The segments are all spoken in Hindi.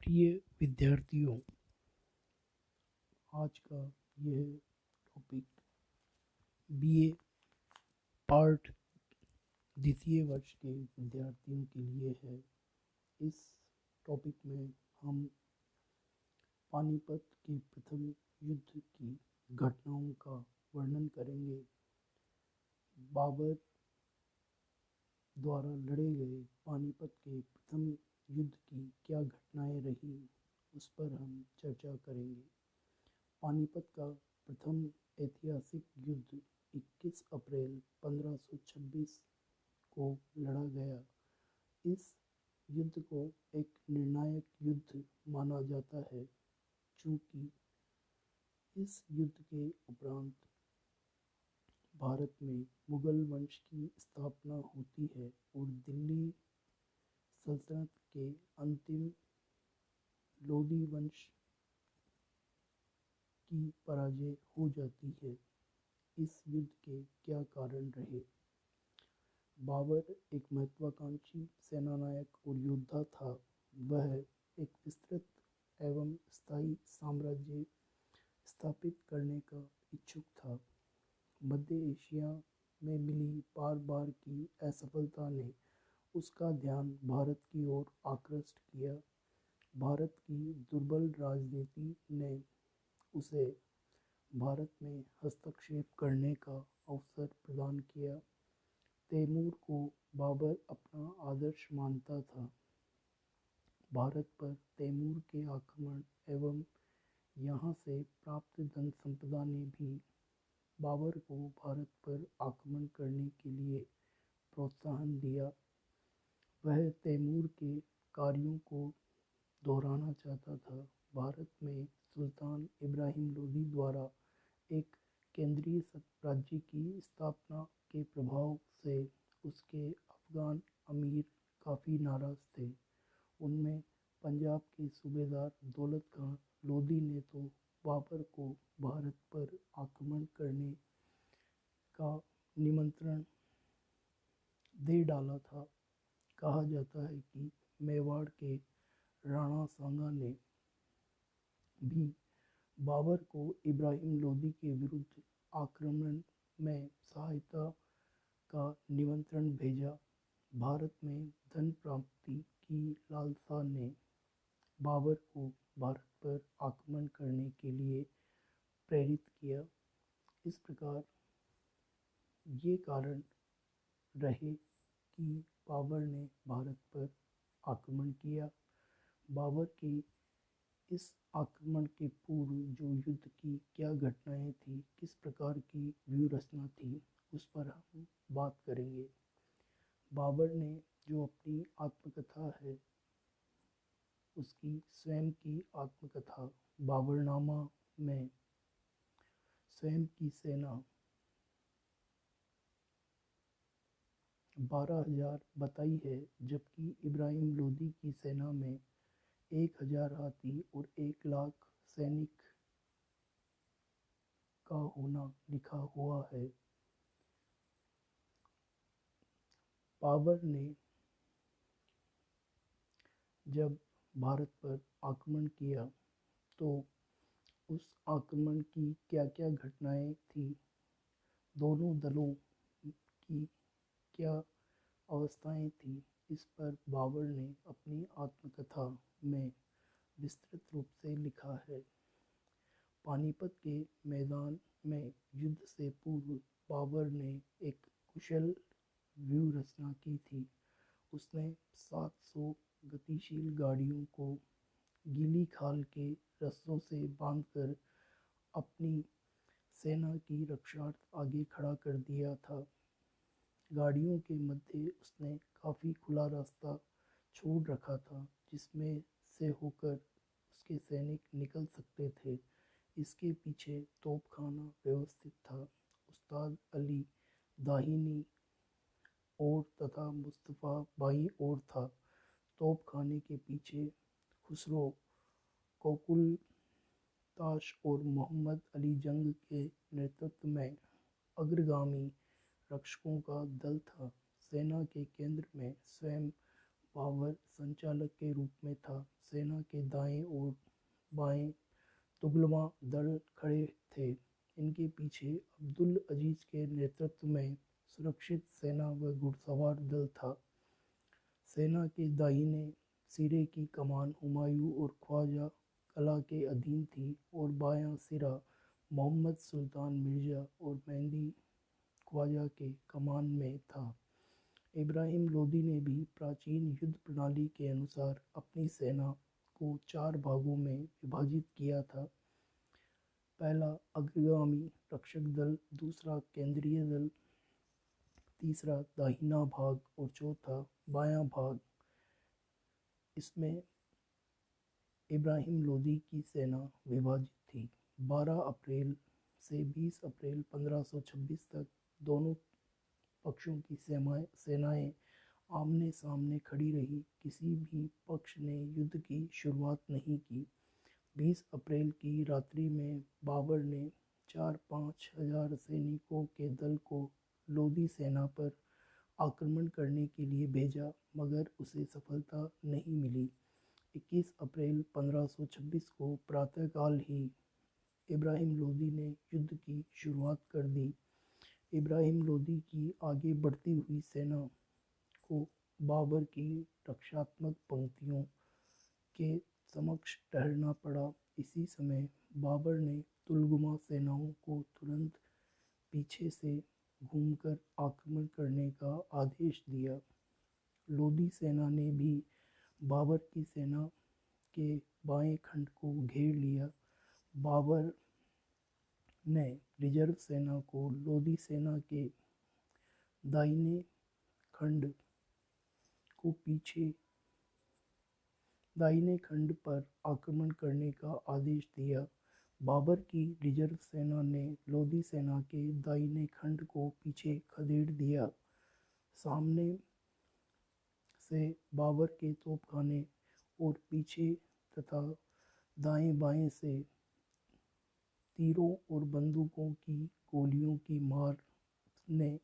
प्रिय विद्यार्थियों, आज का यह टॉपिक बीए पार्ट द्वितीय वर्ष के विद्यार्थियों के लिए है। इस टॉपिक में हम पानीपत के प्रथम युद्ध की घटनाओं का वर्णन करेंगे। बाबर द्वारा लड़े गए पानीपत के प्रथम युद्ध की क्या घटनाएं रही, उस पर हम चर्चा करेंगे। पानीपत का प्रथम ऐतिहासिक युद्ध 21 अप्रैल 1526 को लड़ा गया। इस युद्ध को एक निर्णायक युद्ध माना जाता है, चूँकि इस युद्ध के उपरांत भारत में मुगल वंश की स्थापना होती है और दिल्ली सल्तनत के अंतिम लोधी वंश की पराजय हो जाती है। इस युद्ध के क्या कारण रहे? बाबर एक महत्वाकांक्षी सेनानायक और योद्धा था। वह एक विस्तृत एवं स्थायी साम्राज्य स्थापित करने का इच्छुक था। मध्य एशिया में मिली बार बार की असफलता ने उसका ध्यान भारत की ओर आकृष्ट किया। भारत की दुर्बल राजनीति ने उसे भारत में हस्तक्षेप करने का अवसर प्रदान किया। तैमूर को बाबर अपना आदर्श मानता था। भारत पर तैमूर के आक्रमण एवं यहाँ से प्राप्त धन संपदा ने भी बाबर को भारत पर आक्रमण करने के लिए प्रोत्साहन दिया। वह तैमूर के कार्यों को दोहराना चाहता था। भारत में सुल्तान इब्राहिम लोदी द्वारा एक केंद्रीय राज्य की स्थापना के प्रभाव से उसके अफगान अमीर काफ़ी नाराज़ थे। उनमें पंजाब के सूबेदार दौलत खां लोदी ने तो बाबर को भारत पर आक्रमण करने का निमंत्रण दे डाला था। कहा जाता है कि मेवाड़ के राणा सांगा ने भी बाबर को इब्राहिम लोदी के विरुद्ध आक्रमण में सहायता का निमंत्रण भेजा। भारत में धन प्राप्ति की लालसा ने बाबर को भारत पर आक्रमण करने के लिए प्रेरित किया। इस प्रकार ये कारण रहे कि बाबर ने भारत पर आक्रमण किया। बाबर के इस आक्रमण के पूर्व जो युद्ध की क्या घटनाएं थी, किस प्रकार की व्यूह रचना थी, उस पर हम बात करेंगे। बाबर ने जो अपनी आत्मकथा है, उसकी स्वयं की आत्मकथा बाबरनामा में स्वयं की सेना 12,000 बताई है, जबकि इब्राहिम लोदी की सेना में 1,000 हाथी और 1 लाख सैनिक का होना लिखा हुआ है। बाबर ने जब भारत पर आक्रमण किया तो उस आक्रमण की क्या क्या घटनाएं थी, दोनों दलों की क्या अवस्थाएं थी, इस पर बाबर ने अपनी आत्मकथा में विस्तृत रूप से लिखा है। पानीपत के मैदान में युद्ध से पूर्व बाबर ने एक कुशल व्यूह रचना की थी। उसने 700 गतिशील गाड़ियों को गीली खाल के रस्सों से बांधकर अपनी सेना की रक्षार्थ आगे खड़ा कर दिया था। गाड़ियों के मध्य उसने काफ़ी खुला रास्ता छोड़ रखा था, जिसमें से होकर उसके सैनिक निकल सकते थे। इसके पीछे तोपखाना व्यवस्थित था। उस्ताद अली दाहिनी ओर तथा मुस्तफ़ा बाईं ओर था। तोपखाने के पीछे खुसरो, कोकुलताश और मोहम्मद अली जंग के नेतृत्व में अग्रगामी रक्षकों का दल था। सेना के केंद्र में स्वयं बाबर संचालक के रूप में था। सेना के दाएं और बाएं तुगलमा दल खड़े थे। इनके पीछे अब्दुल अजीज के नेतृत्व में सुरक्षित सेना व घुड़सवार दल था। सेना के दाहिने सिरे की कमान हुमायूं और ख्वाजा कला के अधीन थी और बायां सिरा मोहम्मद सुल्तान मिर्जा और मेहंदी ख्वाजा के कमान में था। इब्राहिम लोदी ने भी प्राचीन युद्ध प्रणाली के अनुसार अपनी सेना को 4 भागों में विभाजित किया था। पहला अग्रगामी रक्षक दल, दूसरा केंद्रीय दल, तीसरा दाहिना भाग और चौथा बायां भाग। इसमें इब्राहिम लोदी की सेना विभाजित थी। 12 अप्रैल से 20 अप्रैल 1526 तक दोनों पक्षों की सेनाएं आमने सामने खड़ी रही। किसी भी पक्ष ने युद्ध की शुरुआत नहीं की। 20 अप्रैल की रात्रि में बाबर ने 4-5 हजार सैनिकों के दल को लोदी सेना पर आक्रमण करने के लिए भेजा, मगर उसे सफलता नहीं मिली। 21 अप्रैल 1526 को प्रातःकाल ही इब्राहिम लोदी ने युद्ध की शुरुआत कर दी। इब्राहिम लोदी की आगे बढ़ती हुई सेना को बाबर की रक्षात्मक पंक्तियों के समक्ष ठहरना पड़ा। इसी समय बाबर ने तुलगुमा सेनाओं को तुरंत पीछे से घूमकर आक्रमण करने का आदेश दिया। लोदी सेना ने भी बाबर की सेना के बाएं खंड को घेर लिया। बाबर ने रिजर्व सेना को लोदी सेना के दाहिने खंड पर आक्रमण करने का आदेश दिया। बाबर की रिजर्व सेना ने लोदी सेना के दाहिने खंड को पीछे खदेड़ दिया। सामने से बाबर के तोपखाने और पीछे तथा दाएं बाएं से तीरों और बंदूकों की गोलियों की मार ने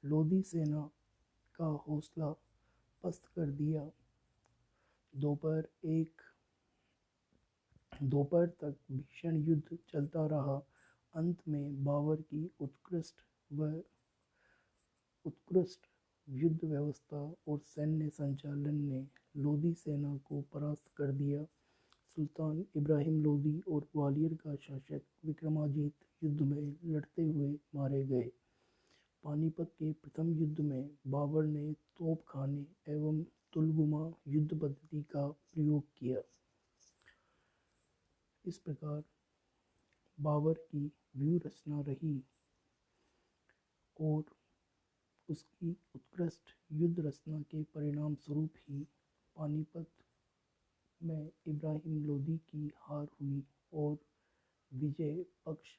लोदी सेना का हौसला पस्त कर दिया। दोपहर तक भीषण युद्ध चलता रहा। अंत में बाबर की उत्कृष्ट युद्ध व्यवस्था और सैन्य संचालन ने लोदी सेना को परास्त कर दिया। सुल्तान इब्राहिम लोदी और ग्वालियर का शासक विक्रमाजीत युद्ध में लड़ते हुए मारे गए। पानीपत के प्रथम युद्ध में बाबर ने तोपखाने एवं तुलगुमा युद्ध पद्धति का प्रयोग किया। इस प्रकार बाबर की व्यूह रचना रही और उसकी उत्कृष्ट युद्ध रचना के परिणाम स्वरूप ही पानीपत में इब्राहिम लोदी की हार हुई और विजय पक्ष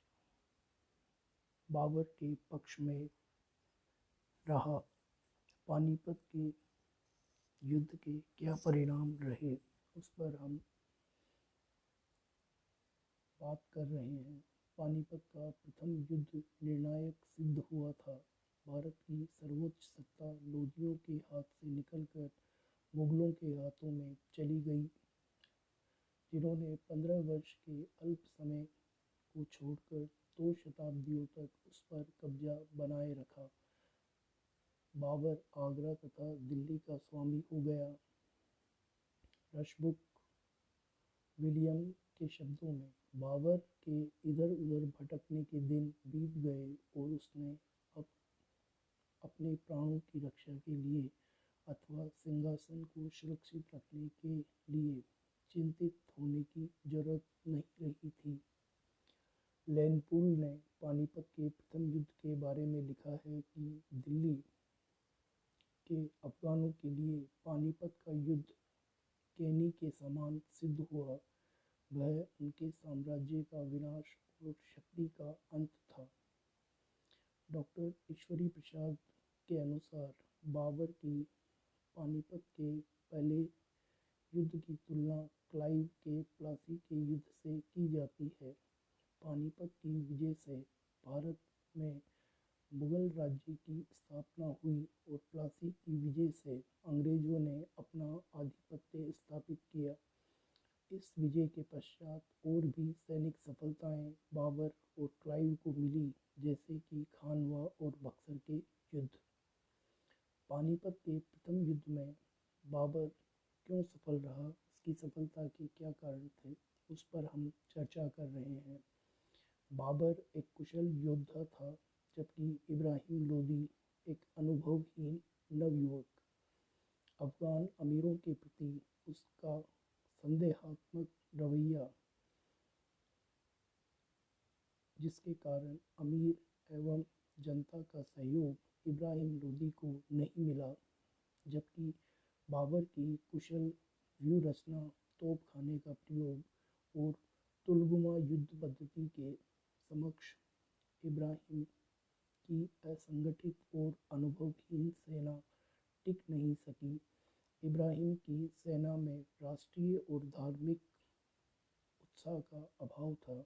बाबर के पक्ष में रहा। पानीपत के युद्ध के क्या परिणाम रहे उस पर हम बात कर रहे हैं। पानीपत का प्रथम युद्ध निर्णायक सिद्ध हुआ था। भारत की सर्वोच्च सत्ता लोदियों के हाथ से निकलकर मुगलों के हाथों में चली गई, जिन्होंने 15 वर्ष के अल्प समय को छोड़कर 2 शताब्दियों तक उस पर कब्जा बनाए रखा। बाबर आगरा तथा दिल्ली का स्वामी हो गया। रशबुक विलियम के शब्दों में, बाबर के इधर उधर भटकने के दिन बीत गए और उसने अब अपने प्राणों की रक्षा के लिए अथवा सिंहासन को सुरक्षित रखने के लिए चिंतित होने की जरूरत नहीं रही थी। लैनपूल ने पानीपत के प्रथम युद्ध के बारे में लिखा है कि दिल्ली के अफगानों के लिए पानीपत का युद्ध कैनी के समान सिद्ध हुआ। वह उनके साम्राज्य का विनाश और शक्ति का अंत था। डॉक्टर ईश्वरी प्रसाद के अनुसार बाबर की पानीपत के पहले युद्ध की तुलना क्लाइव के प्लासी के युद्ध से की जाती है। पानीपत की विजय से भारत में मुगल राज्य की स्थापना हुई और प्लासी की विजय से अंग्रेजों ने अपना आधिपत्य स्थापित किया। इस विजय के पश्चात और भी सैनिक सफलताएं बाबर और क्लाइव को मिली, जैसे कि खानवा और बक्सर के युद्ध। पानीपत के प्रथम युद्ध में बाबर क्यों सफल रहा, इसकी सफलता के क्या कारण थे, उस पर हम चर्चा कर रहे हैं। बाबर एक कुशल योद्धा था, जबकि इब्राहिम लोदी एक अनुभवहीन नवयुवक। अफगान अमीरों के प्रति उसका संदेहात्मक रवैया, जिसके कारण अमीर एवं जनता का सहयोग इब्राहिम लोदी को नहीं मिला, जबकि बाबर की कुशल व्यूह रचना, तोप खाने का प्रयोग और तुलगुमा युद्ध पद्धति के समक्ष इब्राहिम की असंगठित और अनुभवहीन सेना टिक नहीं सकी। इब्राहिम की सेना में राष्ट्रीय और धार्मिक उत्साह का अभाव था।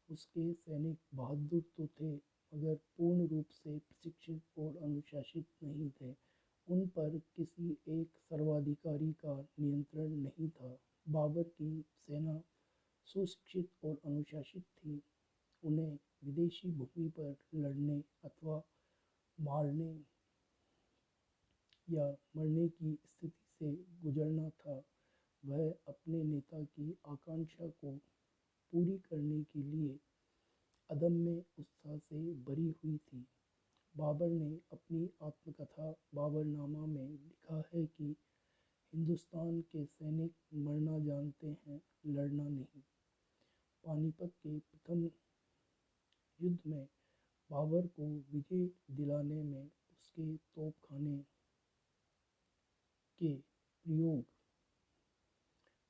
उसके सैनिक बहादुर तो थे, मगर पूर्ण रूप से प्रशिक्षित और अनुशासित नहीं थे। उन पर किसी एक सर्वाधिकारी का नियंत्रण नहीं था। बाबर की सेना सुशिक्षित और अनुशासित थी। उन्हें विदेशी भूमि पर लड़ने अथवा मारने या मरने की स्थिति से गुजरना था। वह अपने नेता की आकांक्षा को पूरी करने के लिए अदम्य उत्साह से भरी हुई थी। बाबर ने अपनी आत्मकथा बाबरनामा में लिखा है कि हिंदुस्तान के सैनिक मरना जानते हैं, लड़ना नहीं। पानीपत के प्रथम युद्ध में बाबर को विजय दिलाने में उसके तोपखाने के प्रयोग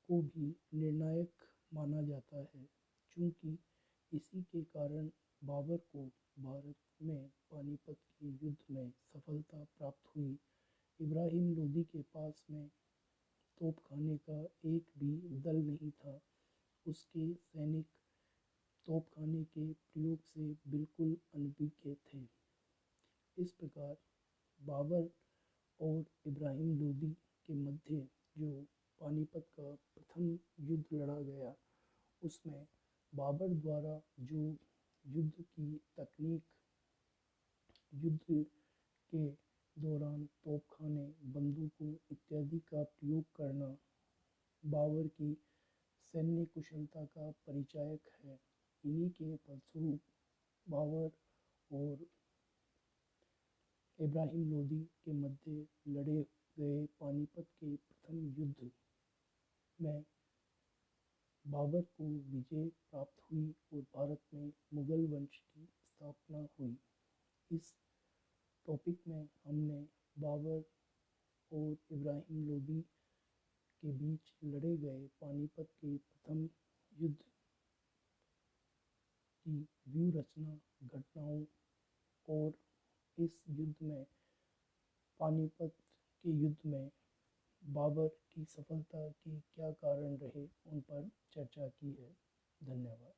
को भी निर्णायक माना जाता है, चूँकि इसी के कारण बाबर को भारत में पानीपत के युद्ध में सफलता प्राप्त हुई। इब्राहिम लोदी के पास में तोपखाने का एक भी दल नहीं था। उसके सैनिक तोपखाने के प्रयोग से बिल्कुल अनभिज्ञ थे। इस प्रकार बाबर और इब्राहिम लोदी के मध्य जो पानीपत का प्रथम युद्ध लड़ा गया, उसमें बाबर द्वारा जो युद्ध की तकनीक, युद्ध के दौरान तोपखाने, बंदूकों इत्यादि का प्रयोग करना बाबर की सैन्य कुशलता का परिचायक है। इन्हीं के फलस्वरूप बाबर और इब्राहिम लोदी के मध्य लड़े गए पानीपत के प्रथम युद्ध में बाबर को विजय प्राप्त हुई और भारत में मुगल वंश की स्थापना हुई। इस टॉपिक में हमने बाबर और इब्राहिम लोदी के बीच लड़े गए पानीपत के प्रथम युद्ध की व्यूह रचना, घटनाओं और इस युद्ध में पानीपत के युद्ध में बाबर की सफलता के क्या कारण रहे, उन पर चर्चा की है। धन्यवाद।